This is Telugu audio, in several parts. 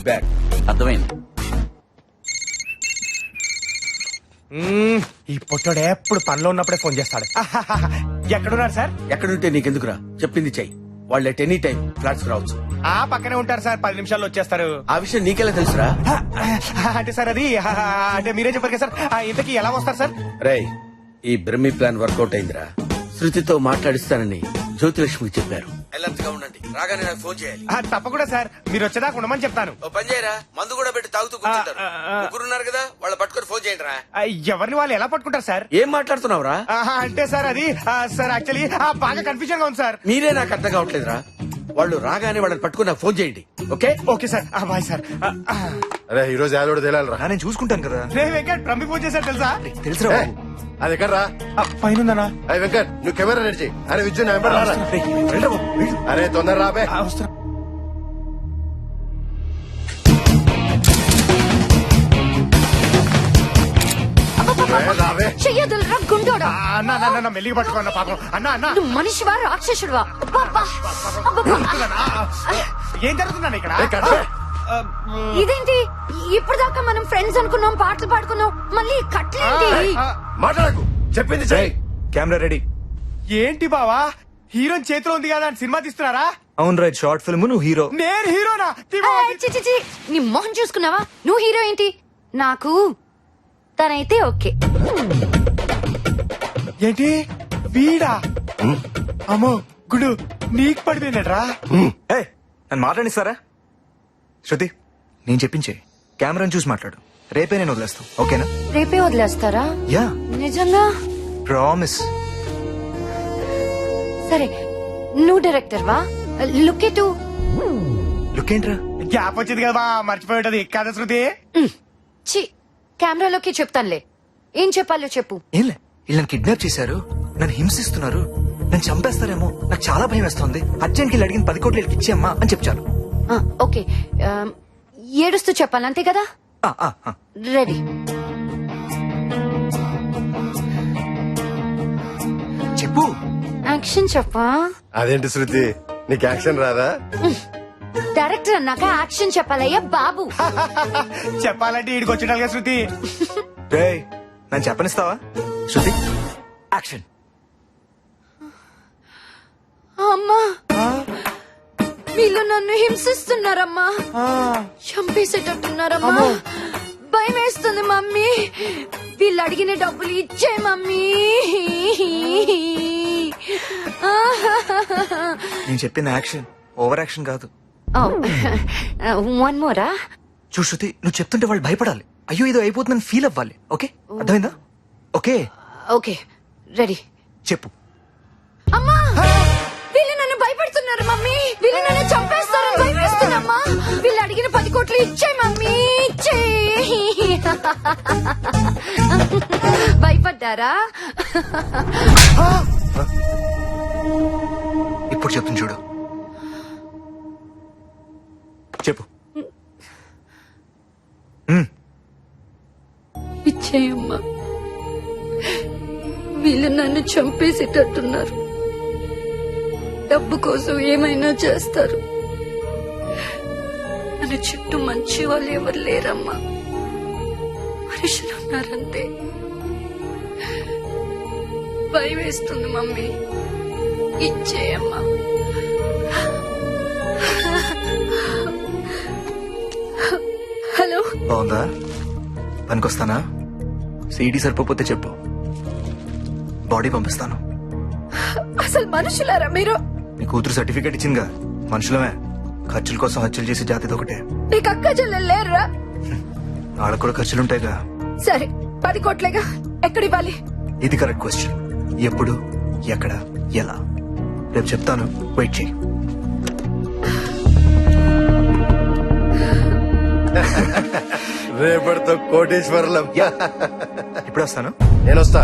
Be back. అర్థమైంది. ఈ పొట్టోడు ఎప్పుడు పనిలో ఉన్నప్పుడే ఫోన్ చేస్తాడు. ఎక్కడున్నారు సార్? ఎక్కడుంటే నీకెందుకురా, చెప్పింది చెయ్యి. వాళ్ళు ఎట్ ఎనీ టైం ఫ్లాట్స్ రావచ్చు. ఆ పక్కనే ఉంటారు సార్, 10 నిమిషాల్లో వచ్చేస్తారు. ఆ విషయం నీకెలా తెలుసురా? అంటే సార్ అది అంటే మీరే చెప్పారు కదా సార్. ఇంతకీ ఎలా వస్తారు సార్? రేయ్, ఈ బ్రహ్మి ప్లాన్ వర్కౌట్ అయిందిరా. శృతితో మాట్లాడిస్తానని జ్యోతిలక్ష్మికి చెప్పారు. అలర్ట్ గా ఉండండి, రాగానే నాకు ఫోన్ చేయాలి. తప్పకుండా సార్, మీరు వచ్చేదాకా ఉండమని చెప్తాను. ఓ పని చేయరా, మందు కూడా పెట్టి తాగుతూ కూర్చుంటారు. ముగ్గురున్నారు కదా, వాళ్ళ పట్టుకొని ఫోన్ చేయండి రా. ఎవరిని వాళ్ళు ఎలా పట్టుకుంటారు సార్? ఏం మాట్లాడుతున్నావురా? అంటే సార్ అది సార్ యాక్చువల్లీ బాగా కన్ఫ్యూజన్ గా ఉంది సార్. మీరే నాకు అర్థం కావట్లేదురా. వాళ్ళు రాగానే వాళ్ళని పట్టుకుని నాకు ఫోన్ చేయండి. Okay okay sir. Bye sir. అరే ఈ రోజు యాదోడు తేలాలరా. నేను చూసుకుంటాను కదా. రే వెంకట్, ప్రమి ఫోన్ చేశారు తెలుసా? తెలుసురా ఏయ్, అది ఎక్కడ రా? పైన అరే వెంకట్, నువ్వు కెమెరా నడిచి. అరే విద్యు నా వెంబడి రారా. అరే తొందర రాబే. రాబే. చెయ్యదులరా గుండోడా. అన్న మెల్లిగా పట్టుకున్నా పాపం. అన్న నువ్వు మనిషివా రాక్షసుడివా? అబ్బబ్బా. అబ్బబ్బా. ఏం జరుగుతుందన్న ఇక్కడ? ఏ, కట్టే. ఇదేంటి ఇప్పటిదాకా మనం ఫ్రెండ్స్ అనుకున్నాం, పాటలు పాడుకున్నాం, మళ్ళీ కట్లేంటి? మాట్లాడకు, చెప్పింది చెయ్యి. Camera ready. ఏంటి బావా, హీరోయిన్ చేతిలో ఉంది కదా అని సినిమా తీస్తున్నారా? అవును రైట్, షార్ట్ ఫిల్మ్, నువ్వు హీరో. నేను హీరోనా? ఏయ్, చి, చి, చి. నీ మొహం చూసుకున్నావా? నువ్వు హీరో ఏంటి? నాకు తనైతే ఓకే. ఏంటి వీడా? అమ్మో గుడు, నీకు పడిపోయినట్రా. ఏ నన్ను మాట్లాడిస్తారా? శృతి, నేను చెప్పించే. కెమెరాని చూసి మాట్లాడు. రేపే నేను వదిలేస్తాను, ఓకేనా? రేపే వదిలేస్తారా? యా, నిజంగా? ప్రామిస్. సరే, నువ్వు డైరెక్టర్ వా? లుక్ ఎటు. లుక్ ఏంట్రా? గ్యాప్ వచ్చింది కదా, మర్చిపోయి ఉంటది కదా శృతి. చి, కెమెరాలోకి చెప్తానులే. ఏం చెప్పాలో చెప్పు. ఏంలే, వీళ్ళు నన్ను కిడ్నాప్ చేశారు, నన్ను హింసిస్తున్నారు, నన్ను చంపేస్తారేమో, నాకు చాలా భయం వేస్తోంది. అర్జెంట్కి వీళ్ళు అడిగిన 10 కోట్లు ఇచ్చేయమ్మా అని చెప్పాను. ఓకే, ఏడుస్తూ చెప్పాలి అంతే కదా? రెడీ. చెప్పు. యాక్షన్ చెప్పా. అదేంటి శృతి, నీకు యాక్షన్ రాదా? డైరెక్టర్ అన్నాక యాక్షన్ చెప్పాలయ్యా బాబు. చెప్పాలంటే ఈడికి వచ్చినాలుగా శృతి. రేయ్, నన్ను చెప్పనిస్తావా? శృతి, యాక్షన్. అమ్మా, వీళ్ళు నన్ను హింసిస్తున్నారమ్మా, చంపేసేటట్టున్నారమ్మా. భయం వేస్తుంది మమ్మీ. వీళ్ళు అడిగిన డబ్బులు ఇచ్చే మమ్మీ. నేను చెప్పిన యాక్షన్ ఓవర్ యాక్షన్ కాదు. వన్ మోరా. చూ శృతి, నువ్వు చెప్తుంటే వాళ్ళు భయపడాలి. అయ్యో ఏదో అయిపోతుందని ఫీల్ అవ్వాలి. ఓకే, అర్థమైందా? Okay okay, ready. చెప్పు. అమ్మా, వీళ్ళు నన్ను భయపెడుతున్నారు మమ్మీ. వీళ్ళు నన్ను చంపేస్తారని భయపేస్తున్నామ్మా. వీళ్ళు అడిగిన 10 కోట్లు ఇచ్చే మమ్మీ, ఇచ్చే. భయపడ్డారా? ఇప్పుడు చెప్తుంది చూడు. చెప్పు. ఇచ్చేయమ్మా, వీళ్ళు నన్ను చంపేసేటట్టున్నారు. డబ్బు కోసం ఏమైనా చేస్తారు. నన్ను చుట్టూ మంచి వాళ్ళు ఎవరు లేరమ్మా, మనుషులు ఉన్నారంతే. భయం వేస్తుంది మమ్మీ, ఇచ్చేయమ్మా. హలో, బాగుందా? పనికొస్తానా? సీడీ సరిపోతే చెప్పు, బాడీ పంపిస్తాను. అసలు మనుషులారా మీరు? నీ కూతురు సర్టిఫికేట్ ఇచ్చిందిగా, మనుషులమే. ఖర్చుల కోసం హత్యలు చేసే జాతిది ఒకటే. నీకు అక్క చెల్లెలు లేరురా? వాళ్ళకు కూడా ఖర్చులుంటాయిగా. సరే, 10 కోట్లేగా, ఎక్కడివ్వాలి? ఇది కరెక్ట్ క్వశ్చన్. ఎప్పుడు, ఎక్కడ, ఎలా? రేపు చెప్తాను, వెయిట్ చేయి. రేపటితో కోటేశ్వరులం. ఇప్పుడు వస్తాను. నేను వస్తా.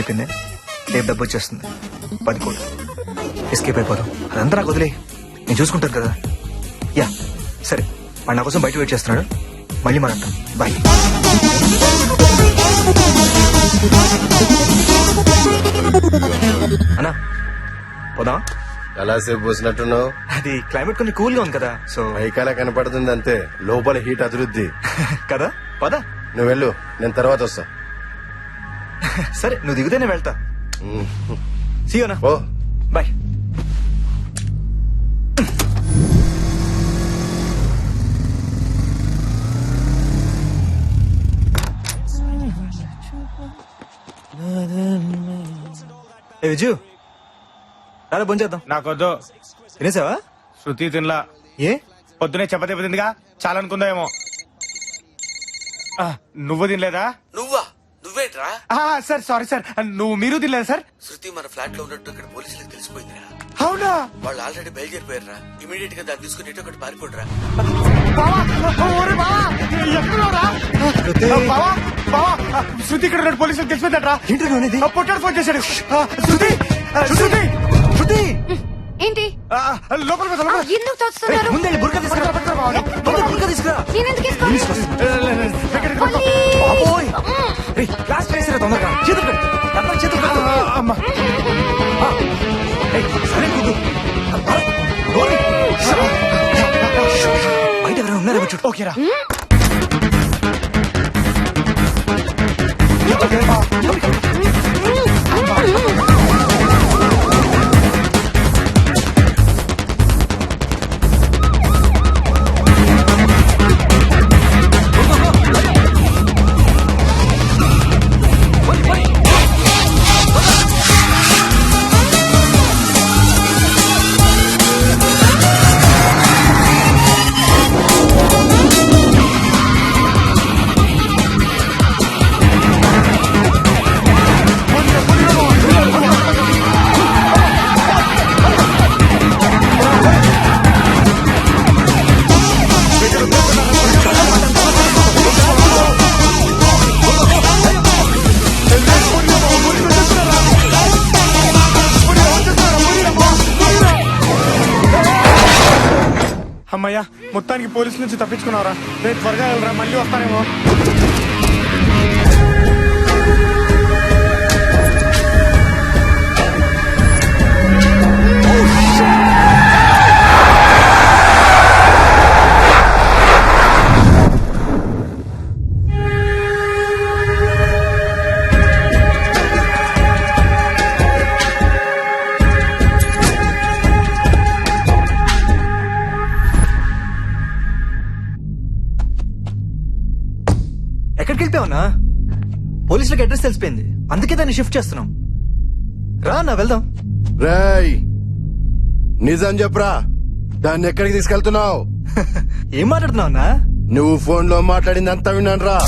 అయిపోయింది, రేపు డబ్బు వచ్చేస్తుంది 10 కోట్లు. ఎస్కేప్ అయిపోదాం, అదంతా నాకు వదిలే, నేను చూసుకుంటాను కదా. యా సరే, వాడు నా కోసం బయట వెయిట్ చేస్తున్నాడు, మళ్ళీ మాట్లాడతాం. బాయ్. అన్నా పోదాం. ఎలా సేపు పోసినట్టున్నావు? అది క్లైమేట్ కొంచెం కూల్ గా ఉంది కదా, సో పైకాల కనపడుతుంది అంతే, లోపల హీట్ అభివృద్ధి. కదా పదా. నువ్వు వెళ్ళు, నేను తర్వాత వస్తా. సరే నువ్వు దిగుతే నేను వెళ్తా. సీయోనా, ఓ బాయ్. ఏ విజు, రారా భోంచేద్దాం. నాకొద్దు. తినేసావా? శృతి తినలా. ఏ పొద్దునే చపాతీ తిందిగా, చాలా అనుకుందామేమో. నువ్వు తినలేదా? నువ్వా? నువ్వేట్రా? సార్ సారీ సార్, మీరు తినలేదా సార్? శృతి మన ఫ్లాట్ లో ఉన్నట్టు ఇక్కడ పోలీసులకు తెలిసిపోయిందిరా. అవునా? వాళ్ళు ఆల్రెడీ బయలుదేరిపోయారా. ఇమీడియట్ గా దాన్ని తీసుకుని ఇటు ఒకటి పారిపోడరా. బావా, ఓరే బావా, ఎక్కడున్నావురా? బావా, బావా, శృతి ఇక్కడ ఉన్నట్టు పోలీసులకు తెలిసిపోయిందట్రా. ఏంటి నువ్వు అనేది? పొట్టాడు ఫోన్ చేశాడు. శృతి, శృతి, శృతి, ఏంటి లోపల మీద, లోపల. ఎందుకు తోస్తున్నారు? ముందే బుర్కా తీసుకురా. ముందే బుర్కా తీసుకురా. నేనెందుకు వేసుకోవాలి? బాబోయ్, రేయ్, క్లాస్ చేసిరా తొందరగా. చేతులు కట్టు, అబ్బాయి చేతులు కట్టు. అమ్మా, రేయ్, సరే కూదు. బయట ఎవరైనా ఉన్నారేమో చూడు. ఓకేరా. అమ్మయ్యా, మొత్తానికి పోలీసు నుంచి తప్పించుకున్నావురా. రేపు త్వరగా వెళ్ళరా, మళ్ళీ వస్తానేమో. ఎక్కడికి వెళ్ళిపోయావునా? పోలీసులకు అడ్రస్ తెలిసిపోయింది, అందుకే దాన్ని షిఫ్ట్ చేస్తున్నాం. రా నా వెళ్దాం. రేయ్, నిజం చెప్పురా, దాన్ని ఎక్కడికి తీసుకెళ్తున్నావు? ఏం మాట్లాడుతున్నావునా? నువ్వు ఫోన్ లో మాట్లాడింది అంతా విన్నాను రా.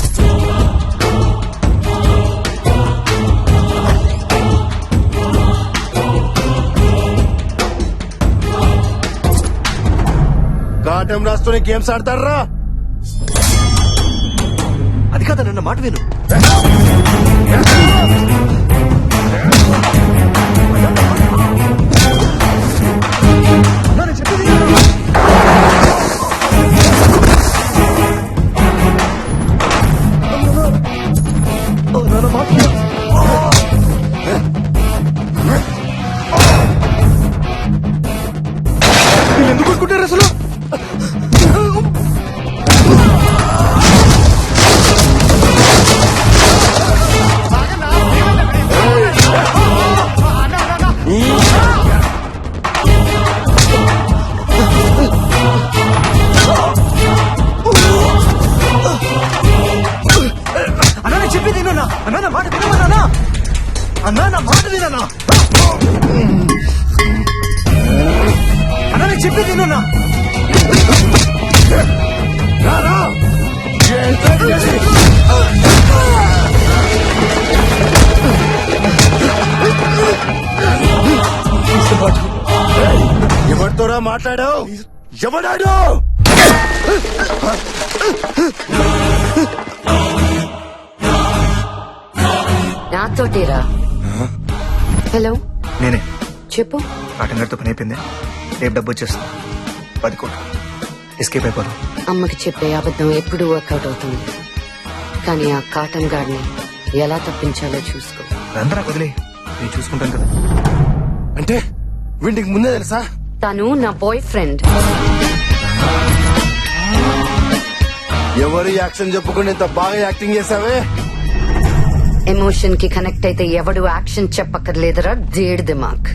కాటం రాస్తూనే గేమ్స్ ఆడతారా? అది కాదా, నన్న మాట విను. నేను చెప్పేది విను. నన్న మాట విను. వీళ్ళు ఎందుకు కొట్టుకుంటారు అసలు? అన్నా నేను చెప్పేది వినున్నా. అన్నా నా మాట వినమన్నా. అన్నా నా మాట వినన్నా. అన్నా నేను చెప్పేది వినున్నా. ఎవరితోరా మాట్లాడావు? ఎవడాడు? నాతోటేరా. హలో నేనే చెప్పు. కాటన్ గారితో పని అయిపోయింది. రేపు డబ్బు వచ్చేస్తుంది. 10 కోట్లు. ఎస్కేప్ అయిపోదాం. అమ్మకి చెప్పే అబద్ధం ఎప్పుడు వర్కౌట్ అవుతుంది, కానీ ఆ కాటన్ గార్డ్ని ఎలా తప్పించాలో చూసుకో. అదంతా నాకు వదిలే, నేను చూసుకుంటాను కదా. అంటే వీటికి ముందే తెలుసా? తను నా బాయ్ ఫ్రెండ్. ఎవరు యాక్షన్ చెప్పుకుని ఇంత బాగా యాక్టింగ్ చేసావే? ఎమోషన్ కి కనెక్ట్ అయితే ఎవడు యాక్షన్ చెప్పక్కర్లేదురా దేడ్ దిమాక్.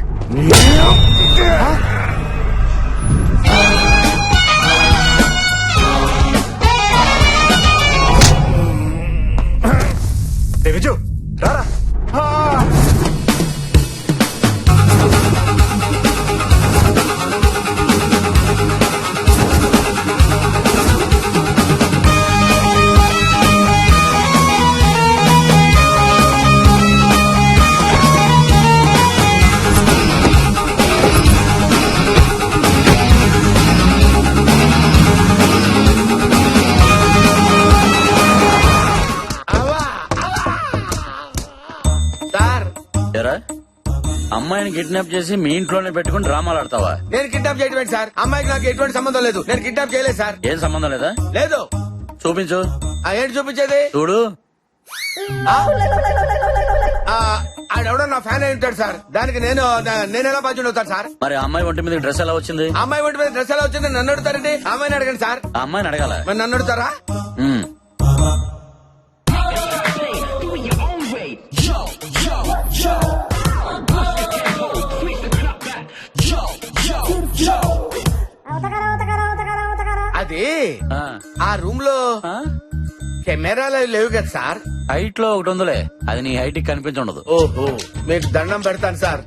రే విజు, రారా. సార్, ఎరా అమ్మాయిని కిడ్నాప్ చేసి మీ ఇంట్లోనే పెట్టుకుని డ్రామాలు ఆడతావా? నేను కిడ్నాప్ చేయడం సార్. అమ్మాయికి నాకు ఎటువంటి సంబంధం లేదు. నేను కిడ్నాప్ చేయలేదు సార్. ఏం సంబంధం లేదా? లేదు. చూపించు. ఏంటి చూపించేది? చూడు. ఆడెవడో నా ఫ్యాన్ అయి ఉంటాడు సార్. దానికి నేను ఎలా బాధ్యుడు అవుతాను సార్? మరి ఆ అమ్మాయి ఒంటి మీద డ్రెస్ ఎలా వచ్చింది? ఆ అమ్మాయి ఒంటి మీద డ్రెస్ ఎలా వచ్చింది నన్ను అడుగుతారండి? ఆ అమ్మాయిని అడగండి సార్. ఆ అమ్మాయిని అడగాల. మరి నన్ను అడుగుతారా? ఉమ్. అది ఆ. ఆ రూమ్ లో ఆ? కెమెరాలు అవి లేవు కదా సార్. హైట్ లో ఒకటి ఉందిలే, అది నీ హైట్ కి కనిపించుండదు. ఓహో, మీకు దండం పెడతాను సార్.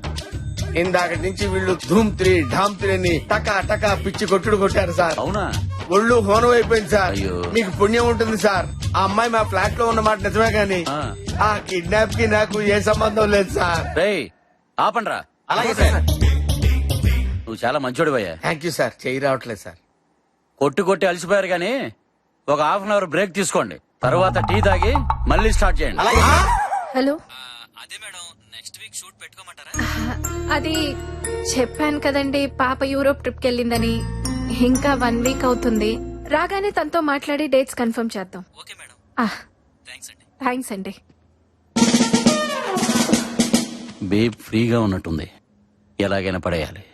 ఇందాక నుంచి వీళ్ళు ధూమ్ 3 ఢామ్ 3 అని టకా టకా పిచ్చి కొట్టుడు కొట్టారు సార్. అవునా? ఒళ్ళు హోనం అయిపోయింది సార్. అయ్యో. మీకు పుణ్యం ఉంటుంది సార్. ఆ అమ్మాయి మా ఫ్లాట్ లో ఉన్న మాట నిజమే గానీ ఆ. ఆ కిడ్నాప్ కి నాకు ఏ సంబంధం లేదు సార్. రేయ్ ఆపండ్రా. అలాగే సార్. నువ్వు చాలా మంచోడివయ్యా. Thank you sir. చేయి రావట్లేదు సార్. కొట్టి కొట్టి అలసిపోయారు గానీ ఒక హాఫ్ అన్ అవర్ బ్రేక్ తీసుకోండి. తర్వాత టీ తాగి మళ్ళీ స్టార్ట్ చేయండి. హలో, అదే మేడం, నెక్స్ట్ వీక్ షూట్ పెట్టుకోమంటారా? అది చెప్పాను కదండి, పాప యూరోప్ ట్రిప్ కి వెళ్ళిందని. ఇంకా 1 వీక్ అవుతుంది. రాగానే తనతో మాట్లాడి డేట్స్ కన్ఫర్మ్ చేద్దాం. ఓకే మేడం, థ్యాంక్స్ అండి. థ్యాంక్స్ అండి. బేబ్ ఫ్రీగా ఉన్నట్టుంది, ఎలాగైనా పడేయాలి.